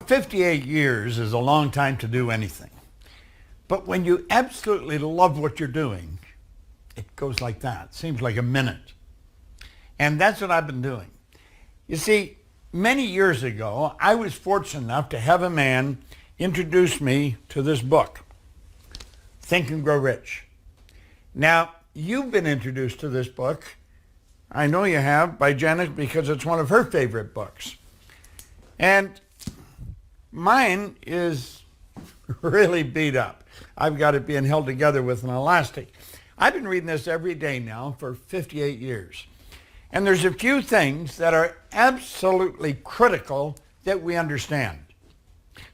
58 years is a long time to do anything. But when you absolutely love what you're doing, it goes like that. It seems like a minute. And that's what I've been doing. You see, many years ago, I was fortunate enough to have a man introduce me to this book, Think and Grow Rich. Now, you've been introduced to this book. I know you have, by Janet, because it's one of her favorite books. And mine is really beat up. I've got it being held together with an elastic. I've been reading this every day now for 58 years. And there's a few things that are absolutely critical that we understand.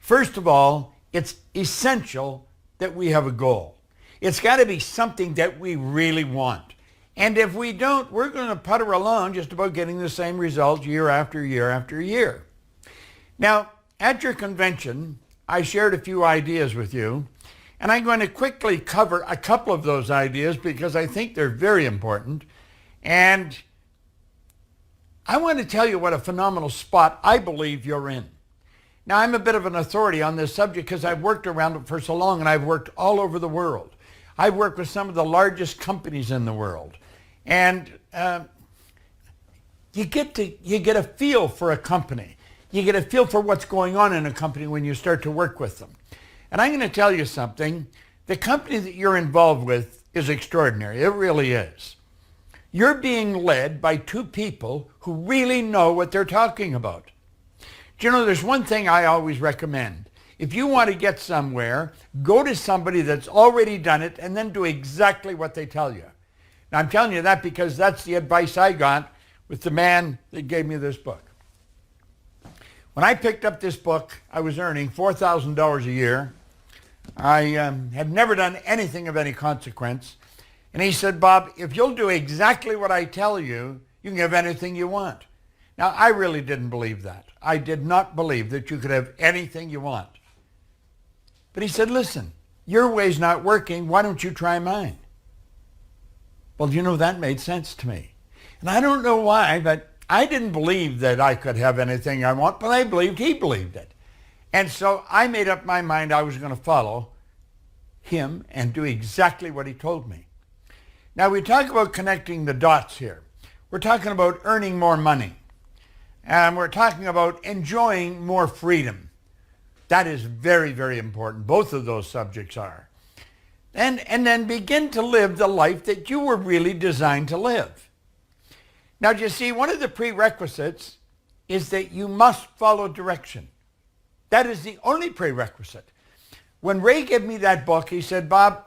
First of all, it's essential that we have a goal. It's got to be something that we really want. And if we don't, we're going to putter along just about getting the same results year after year after year. Now, at your convention, I shared a few ideas with you, and I'm going to quickly cover a couple of those ideas because I think they're very important. And I want to tell you what a phenomenal spot I believe you're in. Now, I'm a bit of an authority on this subject because I've worked around it for so long, and I've worked all over the world. I've worked with some of the largest companies in the world. And you get a feel for a company. You get a feel for what's going on in a company when you start to work with them. And I'm going to tell you something. The company that you're involved with is extraordinary. It really is. You're being led by two people who really know what they're talking about. Do you know, there's one thing I always recommend. If you want to get somewhere, go to somebody that's already done it and then do exactly what they tell you. Now, I'm telling you that because that's the advice I got with the man that gave me this book. When I picked up this book, I was earning $4,000 a year. I had never done anything of any consequence. And he said, Bob, if you'll do exactly what I tell you, you can have anything you want. Now, I really didn't believe that. I did not believe that you could have anything you want. But he said, listen, your way's not working. Why don't you try mine? Well, you know, that made sense to me. And I don't know why, but I didn't believe that I could have anything I want, but I believed he believed it. And so I made up my mind I was going to follow him and do exactly what he told me. Now, we talk about connecting the dots here. We're talking about earning more money. And we're talking about enjoying more freedom. That is very, very important. Both of those subjects are. And then begin to live the life that you were really designed to live. Now, do you see, one of the prerequisites is that you must follow direction. That is the only prerequisite. When Ray gave me that book, he said, Bob,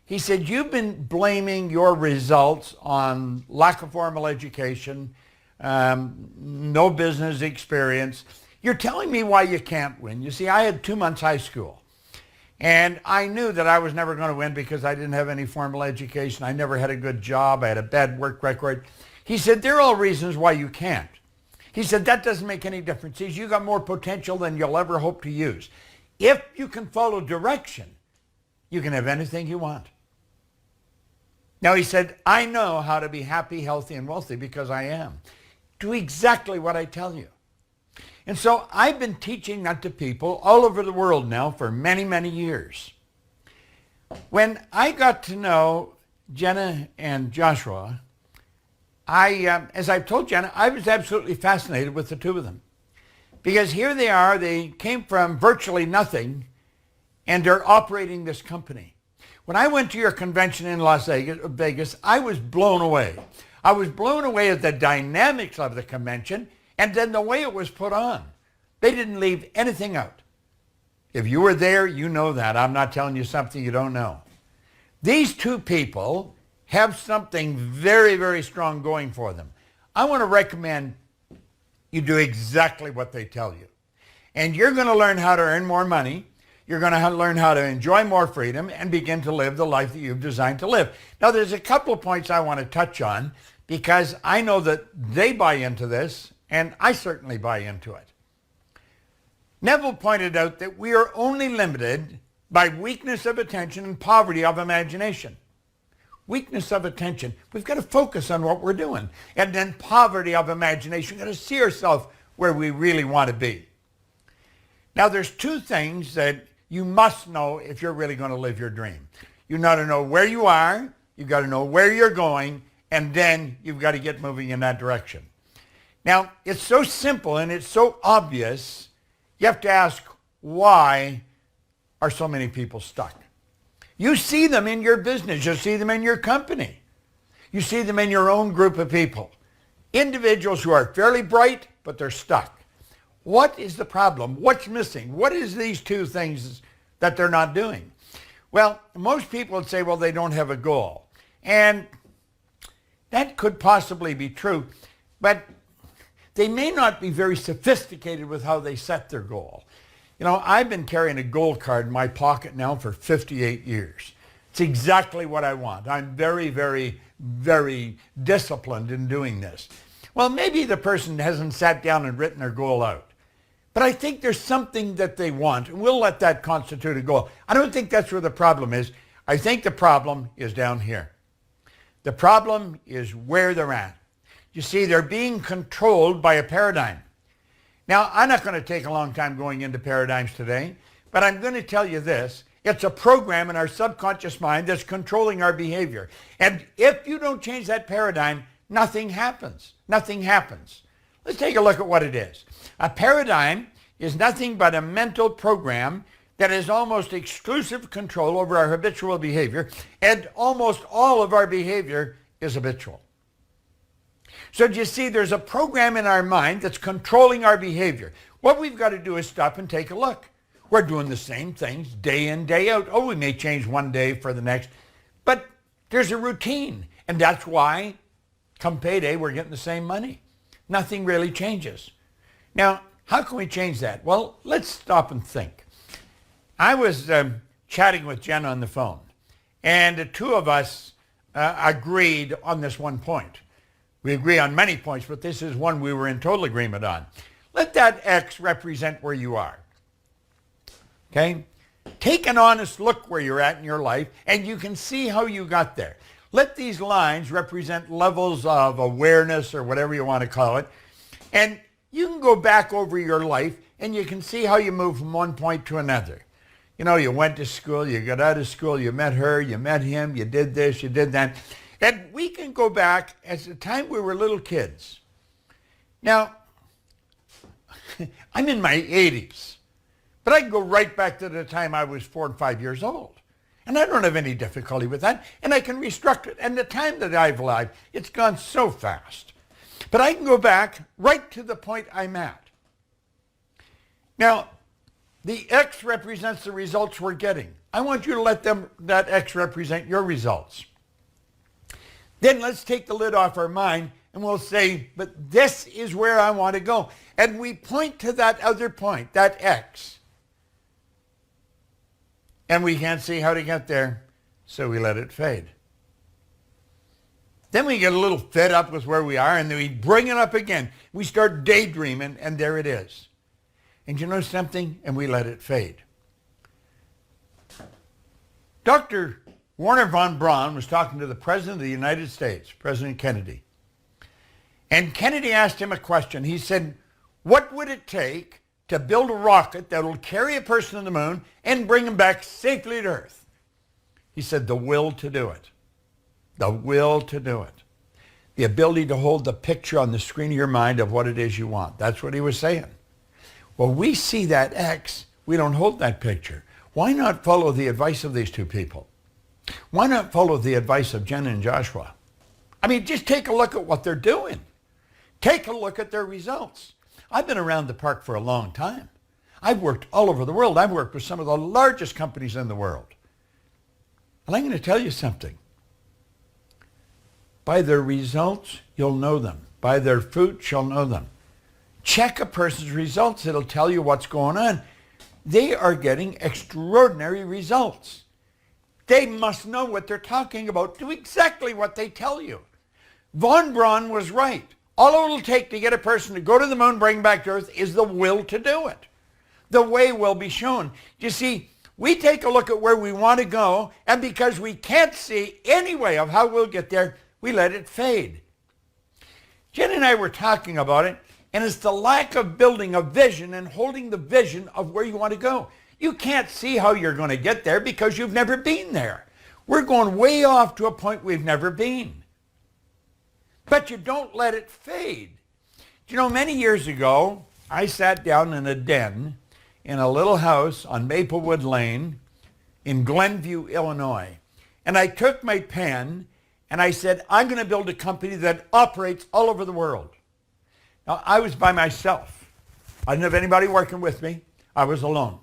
he said, you've been blaming your results on lack of formal education, no business experience. You're telling me why you can't win. You see, I had 2 months high school. And I knew that I was never going to win because I didn't have any formal education. I never had a good job. I had a bad work record. He said, they're all reasons why you can't. He said, that doesn't make any difference. He said, you got more potential than you'll ever hope to use. If you can follow direction, you can have anything you want. Now, he said, I know how to be happy, healthy, and wealthy because I am. Do exactly what I tell you. And so I've been teaching that to people all over the world now for many, many years. When I got to know Jenna and Joshua, as I've told Jenna, I was absolutely fascinated with the two of them. Because here they are, they came from virtually nothing, and they're operating this company. When I went to your convention in Las Vegas, I was blown away. I was blown away at the dynamics of the convention and then the way it was put on. They didn't leave anything out. If you were there, you know that. I'm not telling you something you don't know. These two people have something very, very strong going for them. I want to recommend you do exactly what they tell you. And you're going to learn how to earn more money. You're going to learn how to enjoy more freedom and begin to live the life that you've designed to live. Now, there's a couple of points I want to touch on because I know that they buy into this, and I certainly buy into it. Neville pointed out that we are only limited by weakness of attention and poverty of imagination. Weakness of attention. We've got to focus on what we're doing. And then poverty of imagination. We've got to see ourselves where we really want to be. Now, there's two things that you must know if you're really going to live your dream. You got to know where you are, you got to know where you're going, and then you've got to get moving in that direction. Now, it's so simple and it's so obvious, you have to ask, why are so many people stuck? You see them in your business. You see them in your company. You see them in your own group of people. Individuals who are fairly bright, but they're stuck. What is the problem? What's missing? What is these two things that they're not doing? Well, most people would say, well, they don't have a goal. And that could possibly be true, but they may not be very sophisticated with how they set their goal. You know, I've been carrying a goal card in my pocket now for 58 years. It's exactly what I want. I'm very, very, very disciplined in doing this. Well, maybe the person hasn't sat down and written their goal out. But I think there's something that they want, and we'll let that constitute a goal. I don't think that's where the problem is. I think the problem is down here. The problem is where they're at. You see, they're being controlled by a paradigm. Now, I'm not going to take a long time going into paradigms today, but I'm going to tell you this. It's a program in our subconscious mind that's controlling our behavior. And if you don't change that paradigm, nothing happens. Nothing happens. Let's take a look at what it is. A paradigm is nothing but a mental program that has almost exclusive control over our habitual behavior, and almost all of our behavior is habitual. So do you see, there's a program in our mind that's controlling our behavior. What we've got to do is stop and take a look. We're doing the same things day in, day out. Oh, we may change one day for the next, but there's a routine. And that's why come payday, we're getting the same money. Nothing really changes. Now, how can we change that? Well, let's stop and think. I was chatting with Jen on the phone, and the two of us agreed on this one point. We agree on many points, but this is one we were in total agreement on. Let that X represent where you are. Okay? Take an honest look where you're at in your life, and you can see how you got there. Let these lines represent levels of awareness or whatever you want to call it. And you can go back over your life and you can see how you move from one point to another. You know, you went to school, you got out of school, you met her, you met him, you did this, you did that. And we can go back as the time we were little kids. Now, I'm in my 80s, but I can go right back to the time I was 4 and 5 years old. And I don't have any difficulty with that. And I can restructure it. And the time that I've lived, it's gone so fast. But I can go back right to the point I'm at. Now, the X represents the results we're getting. I want you to let that X represent your results. Then let's take the lid off our mind and we'll say, but this is where I want to go. And we point to that other point, that X. And we can't see how to get there, so we let it fade. Then we get a little fed up with where we are, and then we bring it up again. We start daydreaming, and there it is. And you know something? And we let it fade. Dr. Werner von Braun was talking to the President of the United States, President Kennedy. And Kennedy asked him a question. He said, what would it take to build a rocket that will carry a person to the moon and bring him back safely to Earth? He said, the will to do it. The will to do it. The ability to hold the picture on the screen of your mind of what it is you want. That's what he was saying. Well, we see that X. We don't hold that picture. Why not follow the advice of these two people? Why not follow the advice of Jen and Joshua? I mean, just take a look at what they're doing. Take a look at their results. I've been around the park for a long time. I've worked all over the world. I've worked with some of the largest companies in the world. And I'm going to tell you something. By their results, you'll know them. By their fruit, you'll know them. Check a person's results. It'll tell you what's going on. They are getting extraordinary results. They must know what they're talking about. Do exactly what they tell you. Von Braun was right. All it'll take to get a person to go to the moon, bring back to Earth, is the will to do it. The way will be shown. You see, we take a look at where we want to go, and because we can't see any way of how we'll get there, we let it fade. Jen and I were talking about it, And it's the lack of building a vision and holding the vision of where you want to go. You can't see how you're going to get there because you've never been there. We're going way off to a point we've never been. But you don't let it fade. You know, many years ago, I sat down in a den in a little house on Maplewood Lane in Glenview, Illinois. And I took my pen and I said, I'm going to build a company that operates all over the world. Now, I was by myself. I didn't have anybody working with me. I was alone.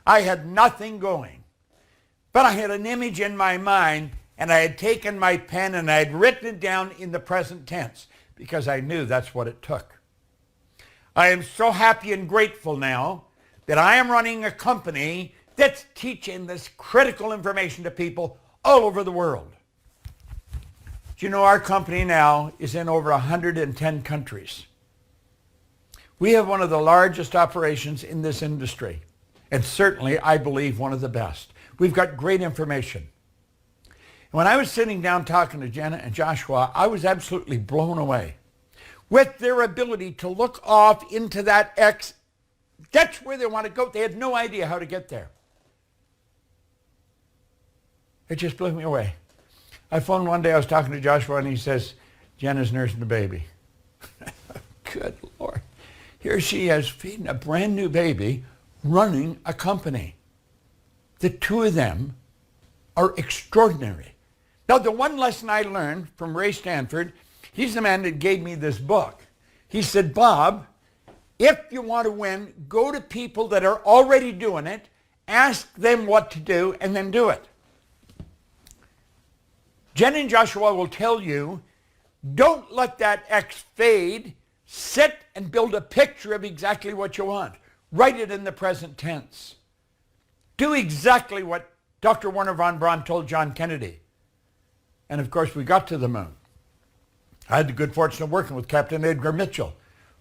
I had nothing going. But I had an image in my mind, and I had taken my pen and I had written it down in the present tense because I knew that's what it took. I am so happy and grateful now that I am running a company that's teaching this critical information to people all over the world. Do you know our company now is in over 110 countries? We have one of the largest operations in this industry, and certainly, I believe, one of the best. We've got great information. When I was sitting down talking to Jenna and Joshua, I was absolutely blown away with their ability to look off into that X. That's where they want to go. They had no idea how to get there. It just blew me away. I phoned one day, I was talking to Joshua, and he says, Jenna's nursing the baby. Good Lord. Here she is feeding a brand new baby, running a company. The two of them are extraordinary. Now, the one lesson I learned from Ray Stanford, he's the man that gave me this book. He said, Bob, if you want to win, go to people that are already doing it, ask them what to do, and then do it. Jen and Joshua will tell you, don't let that X fade. Sit and build a picture of exactly what you want. Write it in the present tense. Do exactly what Dr. Werner von Braun told John Kennedy. And of course, we got to the moon. I had the good fortune of working with Captain Edgar Mitchell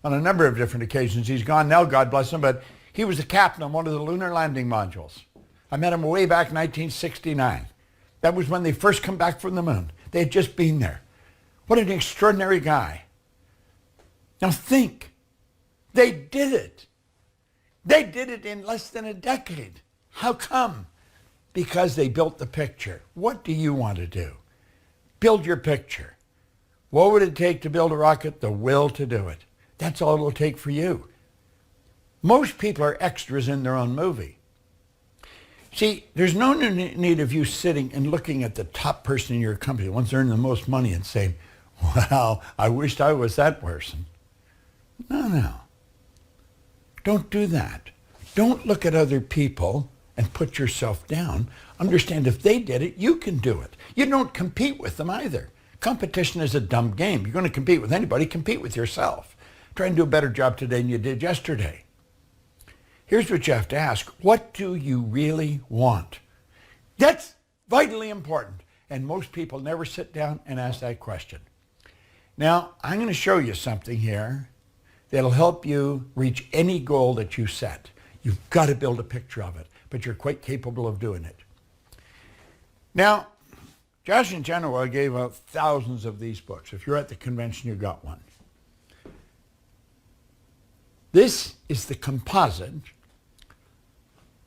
on a number of different occasions. He's gone now, God bless him, but he was the captain on one of the lunar landing modules. I met him way back in 1969. That was when they first come back from the moon. They had just been there. What an extraordinary guy. Now think, they did it. They did it in less than a decade. How come? Because they built the picture. What do you want to do? Build your picture. What would it take to build a rocket? The will to do it. That's all it'll take for you. Most people are extras in their own movie. See, there's no need of you sitting and looking at the top person in your company, the ones earning the most money, and saying, wow, I wished I was that person. No. Don't do that. Don't look at other people and put yourself down. Understand if they did it, you can do it. You don't compete with them either. Competition is a dumb game. You're going to compete with anybody, compete with yourself. Try and do a better job today than you did yesterday. Here's what you have to ask. What do you really want? That's vitally important. And most people never sit down and ask that question. Now, I'm going to show you something here that'll help you reach any goal that you set. You've got to build a picture of it, but you're quite capable of doing it. Now, Josh and Jenna gave out thousands of these books. If you're at the convention, you got one. This is the composite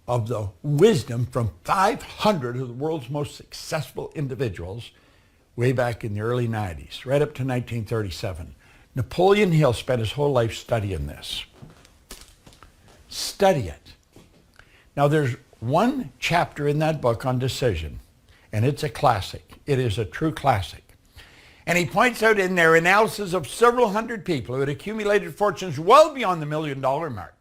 of the wisdom from 500 of the world's most successful individuals way back in the early 90s, right up to 1937. Napoleon Hill spent his whole life studying this. Study it. Now, there's one chapter in that book on decision, and it's a classic. It is a true classic. And he points out in there analysis of several hundred people who had accumulated fortunes well beyond the $1 million mark.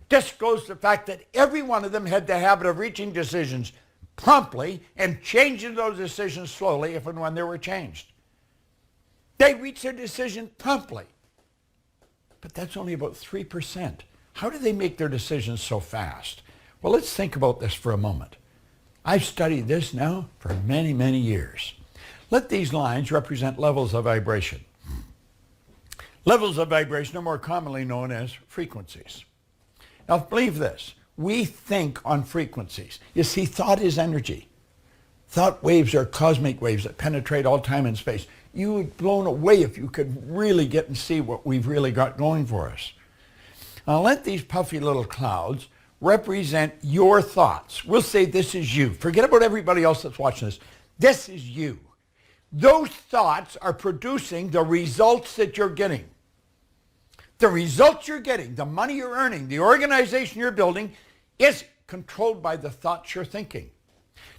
This goes to the fact that every one of them had the habit of reaching decisions promptly and changing those decisions slowly if and when they were changed. They reached their decision promptly. But that's only about 3%. How do they make their decisions so fast? Well, let's think about this for a moment. I've studied this now for many, many years. Let these lines represent levels of vibration. Levels of vibration are more commonly known as frequencies. Now, believe this. We think on frequencies. You see, thought is energy. Thought waves are cosmic waves that penetrate all time and space. You would be blown away if you could really get and see what we've really got going for us. Now let these puffy little clouds represent your thoughts. We'll say this is you. Forget about everybody else that's watching this. This is you. Those thoughts are producing the results that you're getting. The results you're getting, the money you're earning, the organization you're building is controlled by the thoughts you're thinking.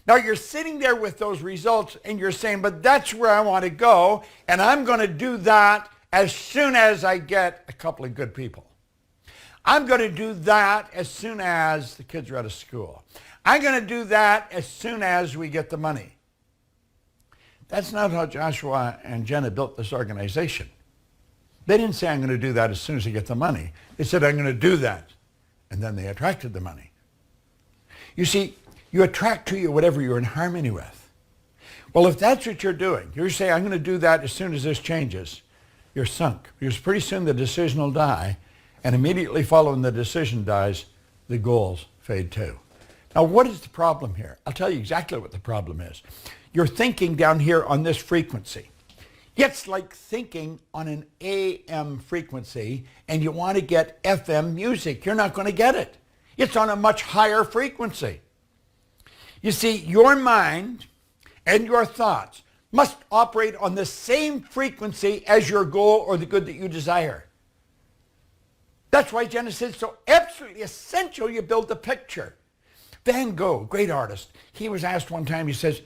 Now you're sitting there with those results and you're saying, but that's where I want to go, and I'm going to do that as soon as I get a couple of good people. I'm going to do that as soon as the kids are out of school. I'm going to do that as soon as we get the money. That's not how Joshua and Jenna built this organization. They didn't say, I'm going to do that as soon as I get the money. They said, I'm going to do that. And then they attracted the money. You see, you attract to you whatever you're in harmony with. Well, if that's what you're doing, you're saying, I'm going to do that as soon as this changes, you're sunk. Because pretty soon the decision will die, and immediately following the decision dies, the goals fade too. Now, what is the problem here? I'll tell you exactly what the problem is. You're thinking down here on this frequency. It's like thinking on an AM frequency, and you want to get FM music. You're not going to get it. It's on a much higher frequency. You see, your mind and your thoughts must operate on the same frequency as your goal or the good that you desire. That's why Jenna said it's so absolutely essential you build the picture. Van Gogh, great artist, he was asked one time, he says,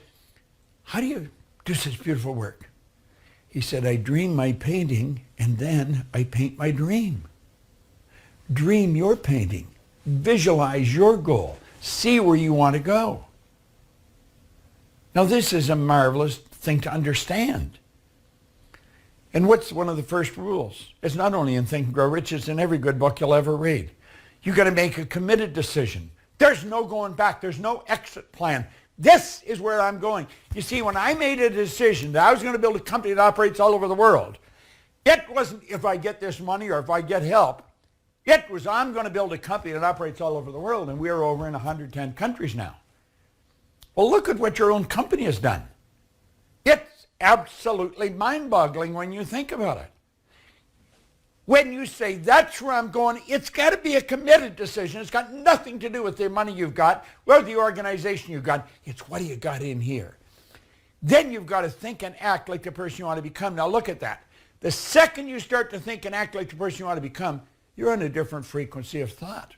how do you do such beautiful work? He said, I dream my painting and then I paint my dream. Dream your painting. Visualize your goal. See where you want to go. Now this is a marvelous thing to understand. And what's one of the first rules? It's not only in Think and Grow Rich, it's in every good book you'll ever read. You got to make a committed decision. There's no going back. There's no exit plan. This is where I'm going. You see, when I made a decision that I was going to build a company that operates all over the world, it wasn't if I get this money or if I get help. It was I'm going to build a company that operates all over the world, and we're over in 110 countries now. Well, look at what your own company has done. It's absolutely mind-boggling when you think about it. When you say, that's where I'm going, it's got to be a committed decision. It's got nothing to do with the money you've got or the organization you've got. It's what do you got in here. Then you've got to think and act like the person you want to become. Now look at that. The second you start to think and act like the person you want to become, you're on a different frequency of thought.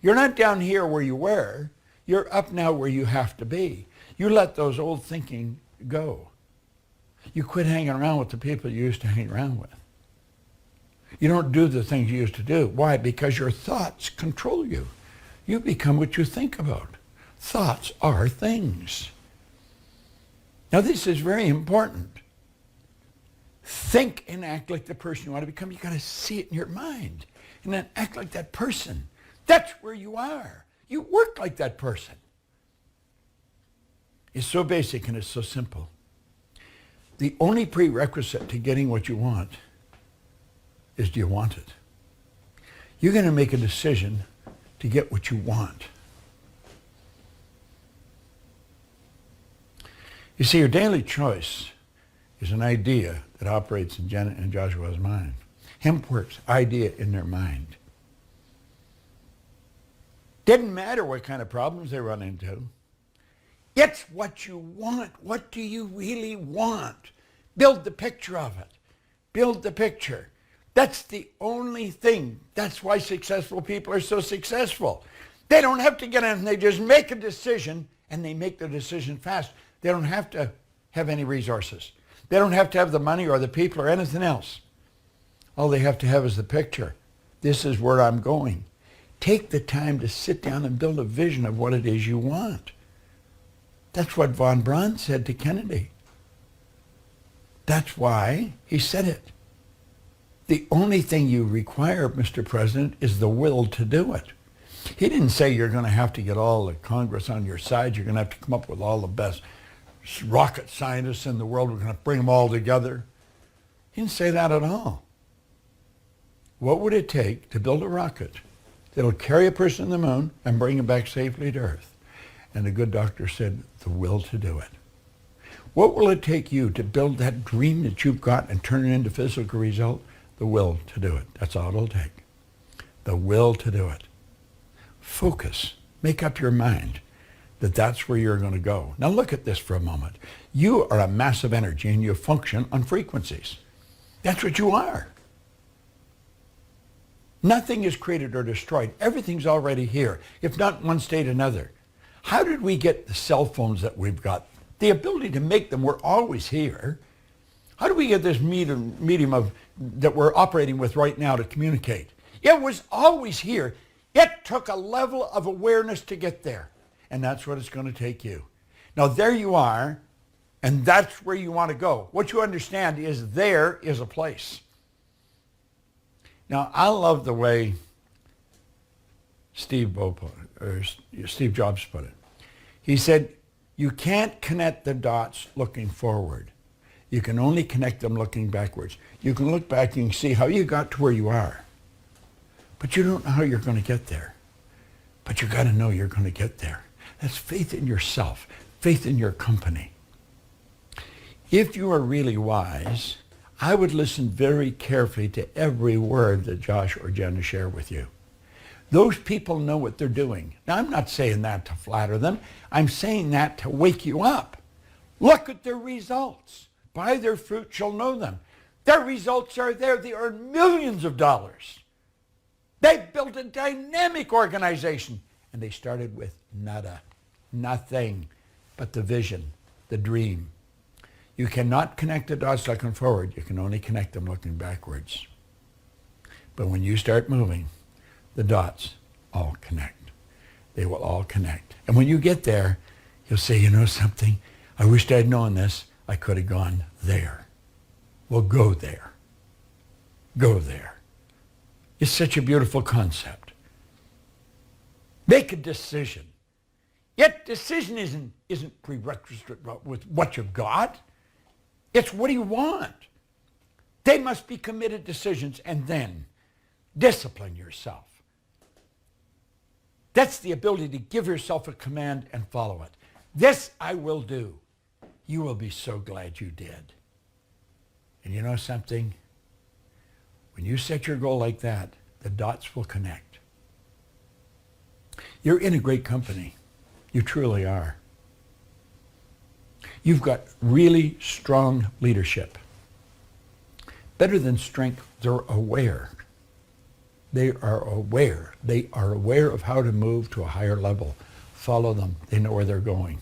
You're not down here where you were. You're up now where you have to be. You let those old thinking go. You quit hanging around with the people you used to hang around with. You don't do the things you used to do. Why? Because your thoughts control you. You become what you think about. Thoughts are things. Now this is very important. Think and act like the person you want to become. You got to see it in your mind. And then act like that person. That's where you are. You work like that person. It's so basic and it's so simple. The only prerequisite to getting what you want is, do you want it? You're going to make a decision to get what you want. You see, your daily choice is an idea that operates in Janet and Joshua's mind. Hempworks, idea in their mind. Didn't matter what kind of problems they run into. It's what you want. What do you really want? Build the picture of it. Build the picture. That's the only thing. That's why successful people are so successful. They don't have to get in. They just make a decision, and they make the decision fast. They don't have to have any resources. They don't have to have the money or the people or anything else. All they have to have is the picture. This is where I'm going. Take the time to sit down and build a vision of what it is you want. That's what von Braun said to Kennedy. That's why he said it. The only thing you require, Mr. President, is the will to do it. He didn't say you're going to have to get all the Congress on your side. You're going to have to come up with all the best rocket scientists in the world. We're going to bring them all together. He didn't say that at all. What would it take to build a rocket that'll carry a person to the moon and bring him back safely to Earth? And the good doctor said, the will to do it. What will it take you to build that dream that you've got and turn it into physical result? The will to do it. That's all it'll take. The will to do it. Focus. Make up your mind that that's where you're going to go. Now look at this for a moment. You are a massive energy and you function on frequencies. That's what you are. Nothing is created or destroyed. Everything's already here, if not in one state, another. How did we get the cell phones that we've got? The ability to make them were always here. How do we get this medium of that we're operating with right now to communicate? It was always here. It took a level of awareness to get there. And that's what it's going to take you. Now there you are, and that's where you want to go. What you understand is there is a place. Now I love the way Steve Jobs put it. He said, you can't connect the dots looking forward. You can only connect them looking backwards. You can look back and see how you got to where you are. But you don't know how you're going to get there. But you got to know you're going to get there. That's faith in yourself, faith in your company. If you are really wise, I would listen very carefully to every word that Josh or Jenna share with you. Those people know what they're doing. Now, I'm not saying that to flatter them. I'm saying that to wake you up. Look at their results. By their fruit you'll know them. Their results are there. They earn millions of dollars. They've built a dynamic organization. And they started with nada, nothing but the vision, the dream. You cannot connect the dots looking forward. You can only connect them looking backwards. But when you start moving, the dots all connect. They will all connect. And when you get there, you'll say, you know something? I wished I'd known this. I could have gone there. Well, go there. Go there. It's such a beautiful concept. Make a decision. Yet decision isn't prerequisite with what you've got. It's what do you want? They must be committed decisions, and then discipline yourself. That's the ability to give yourself a command and follow it. This I will do. You will be so glad you did. And you know something? When you set your goal like that, the dots will connect. You're in a great company. You truly are. You've got really strong leadership. Better than strength, they're aware. They are aware. They are aware of how to move to a higher level. Follow them. They know where they're going.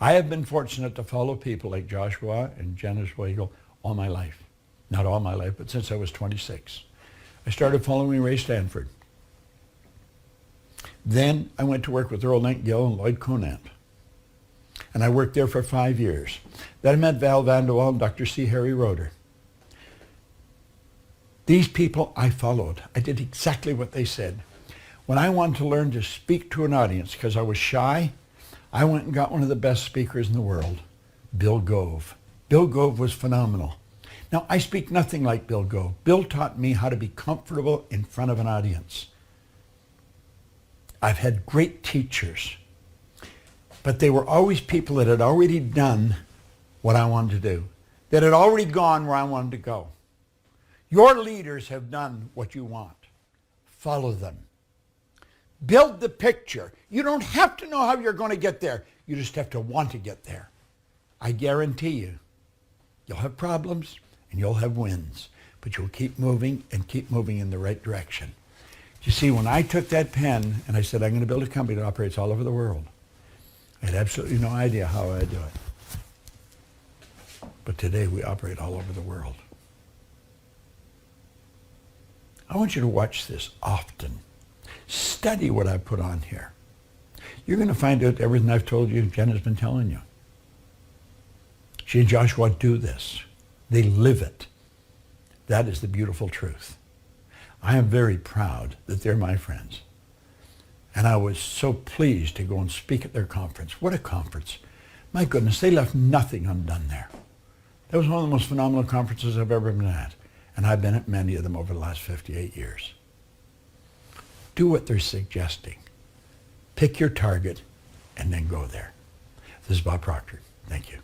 I have been fortunate to follow people like Joshua and Jenna Schwagel all my life. Not all my life, but since I was 26. I started following Ray Stanford. Then I went to work with Earl Nightingale and Lloyd Conant. And I worked there for 5 years. Then I met Val Vanderwall and Dr. C. Harry Roeder. These people I followed. I did exactly what they said. When I wanted to learn to speak to an audience because I was shy, I went and got one of the best speakers in the world, Bill Gove. Bill Gove was phenomenal. Now, I speak nothing like Bill Gove. Bill taught me how to be comfortable in front of an audience. I've had great teachers, but they were always people that had already done what I wanted to do, that had already gone where I wanted to go. Your leaders have done what you want. Follow them. Build the picture. You don't have to know how you're going to get there. You just have to want to get there. I guarantee you, you'll have problems and you'll have wins, but you'll keep moving and keep moving in the right direction. You see, when I took that pen and I said, I'm going to build a company that operates all over the world, I had absolutely no idea how I'd do it. But today we operate all over the world. I want you to watch this often. Study what I put on here. You're going to find out everything I've told you, Jenna's been telling you. She and Joshua do this. They live it. That is the beautiful truth. I am very proud that they're my friends. And I was so pleased to go and speak at their conference. What a conference. My goodness, they left nothing undone there. That was one of the most phenomenal conferences I've ever been at. And I've been at many of them over the last 58 years. Do what they're suggesting. Pick your target and then go there. This is Bob Proctor. Thank you.